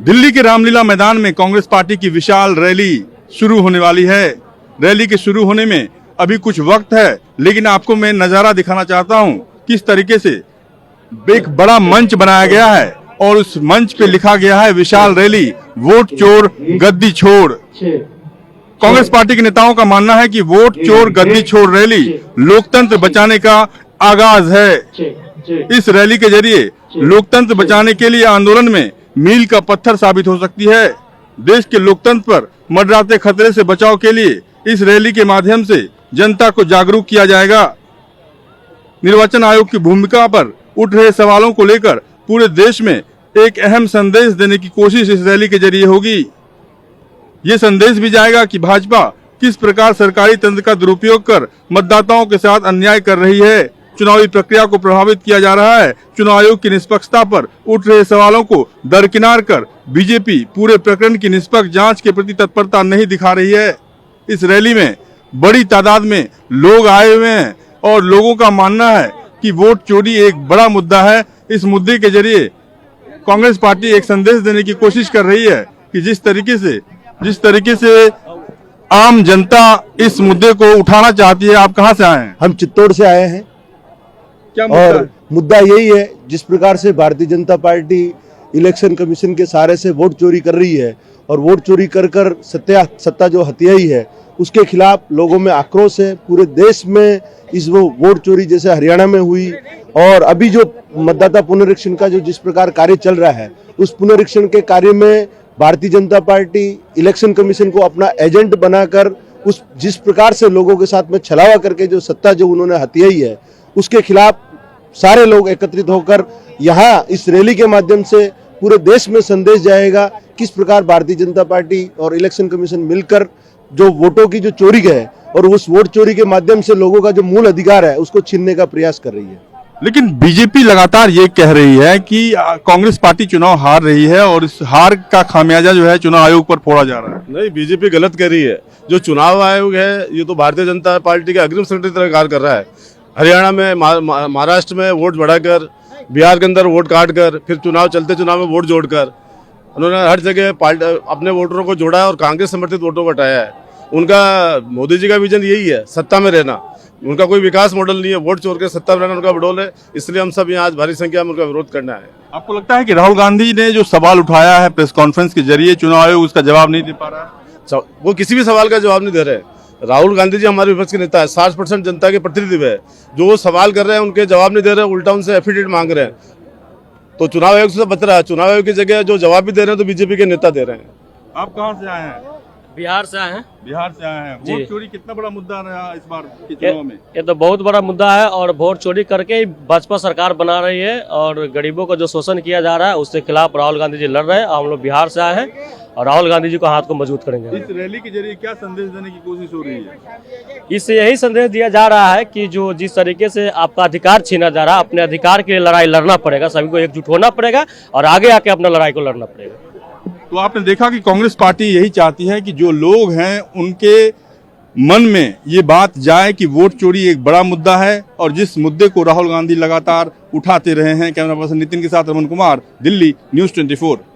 दिल्ली के रामलीला मैदान में कांग्रेस पार्टी की विशाल रैली शुरू होने वाली है। रैली के शुरू होने में अभी कुछ वक्त है, लेकिन आपको मैं नजारा दिखाना चाहता हूं किस तरीके से एक बड़ा मंच बनाया गया है और उस मंच पे लिखा गया है विशाल रैली, वोट चोर गद्दी छोड़। कांग्रेस पार्टी के नेताओं का मानना है कि वोट चोर गद्दी छोड़ रैली लोकतंत्र बचाने का आगाज है। इस रैली के जरिए लोकतंत्र बचाने के लिए आंदोलन में मील का पत्थर साबित हो सकती है। देश के लोकतंत्र पर मंडराते खतरे से बचाव के लिए इस रैली के माध्यम से जनता को जागरूक किया जाएगा। निर्वाचन आयोग की भूमिका पर उठ रहे सवालों को लेकर पूरे देश में एक अहम संदेश देने की कोशिश इस रैली के जरिए होगी। ये संदेश भी जाएगा कि भाजपा किस प्रकार सरकारी तंत्र का दुरुपयोग कर मतदाताओं के साथ अन्याय कर रही है। चुनावी प्रक्रिया को प्रभावित किया जा रहा है। चुनाव आयोग की निष्पक्षता पर उठ रहे सवालों को दरकिनार कर बीजेपी पूरे प्रकरण की निष्पक्ष जांच के प्रति तत्परता नहीं दिखा रही है। इस रैली में बड़ी तादाद में लोग आए हुए हैं और लोगों का मानना है कि वोट चोरी एक बड़ा मुद्दा है। इस मुद्दे के जरिए कांग्रेस पार्टी एक संदेश देने की कोशिश कर रही है कि जिस तरीके से आम जनता इस मुद्दे को उठाना चाहती है। आप कहां से आए हैं? हम चित्तौड़ से आए हैं। क्या मुद्दा है? और मुद्दा यही है, जिस प्रकार से Bharatiya Janata party election commission के सहारे से वोट चोरी कर रही है और वोट चोरी कर सत्ता जो हथियाई है उसके खिलाफ लोगों में आक्रोश है। पूरे देश में इस वो वोट चोरी जैसे हरियाणा में हुई और अभी जो मतदाता पुनरीक्षण का जो जिस प्रकार कार्य चल रहा है उस पुनरीक्षण के कार्य में Bharatiya Janata party election commission को अपना एजेंट बनाकर उस जिस प्रकार से लोगों के साथ में छलावा करके जो सत्ता जो उन्होंने हथियाई है उसके खिलाफ सारे लोग एकत्रित होकर यहाँ इस रैली के माध्यम से पूरे देश में संदेश जाएगा किस प्रकार भारतीय जनता पार्टी और इलेक्शन कमीशन मिलकर जो वोटों की जो चोरी है और उस वोट चोरी के माध्यम से लोगों का जो मूल अधिकार है उसको छीनने का प्रयास कर रही है। लेकिन बीजेपी लगातार ये कह रही है कि कांग्रेस पार्टी चुनाव हार रही है और इस हार का खामियाजा जो है चुनाव आयोग पर फोड़ा जा रहा है। नहीं, बीजेपी गलत कह रही है। जो चुनाव आयोग है ये तो भारतीय जनता पार्टी के अग्रिम संगठन की तरह कार्य कर रहा है। हरियाणा में, महाराष्ट्र में वोट बढ़ाकर, बिहार के अंदर वोट काट कर, फिर चुनाव में वोट जोड़कर उन्होंने हर जगह अपने वोटरों को जोड़ा है और कांग्रेस समर्थित वोटों को हटाया है। उनका मोदी जी का विजन यही है, सत्ता में रहना। उनका कोई विकास मॉडल नहीं है, वोट चोर के सत्ता में रहना उनका बडोल है। इसलिए हम सब यहाँ आज भारी संख्या में उनका विरोध करना है। आपको लगता है कि राहुल गांधी ने जो सवाल उठाया है प्रेस कॉन्फ्रेंस के जरिए चुनाव आयोग उसका जवाब नहीं दे पा रहा है? वो किसी भी सवाल का जवाब नहीं दे रहे। राहुल गांधी जी हमारे विपक्ष के नेता है, 60% जनता के प्रतिनिधि है। जो वो सवाल कर रहे हैं उनके जवाब नहीं दे रहे, उल्टा उनसे एफिडेविट मांग रहे हैं। तो चुनाव आयोग से बच रहा है। चुनाव आयोग की जगह जो जवाब भी दे रहे हैं तो बीजेपी के नेता दे रहे हैं। आप कहां से आए हैं? बिहार से आए हैं। बिहार से आए हैं। वोट चोरी कितना बड़ा मुद्दा रहा इस बार के चुनाव में? ये तो बहुत बड़ा मुद्दा है और वोट चोरी करके भाजपा सरकार बना रही है और गरीबों का जो शोषण किया जा रहा है उसके खिलाफ राहुल गांधी जी लड़ रहे हैं। हम लोग बिहार से आए हैं और राहुल गांधी जी को हाथ को मजबूत करेंगे। इस रैली के जरिए क्या संदेश देने की कोशिश हो रही है? इससे यही संदेश दिया जा रहा है कि जो जिस तरीके से आपका अधिकार छीना जा रहा है, अपने अधिकार के लिए लड़ाई लड़ना पड़ेगा, सभी को एकजुट होना पड़ेगा और आगे आके अपना लड़ाई को लड़ना पड़ेगा। तो आपने देखा कि कांग्रेस पार्टी यही चाहती है कि जो लोग हैं उनके मन में ये बात जाए कि वोट चोरी एक बड़ा मुद्दा है और जिस मुद्दे को राहुल गांधी लगातार उठाते रहे हैं। कैमरा पर्सन नितिन के साथ रमन कुमार, दिल्ली, न्यूज़ 24।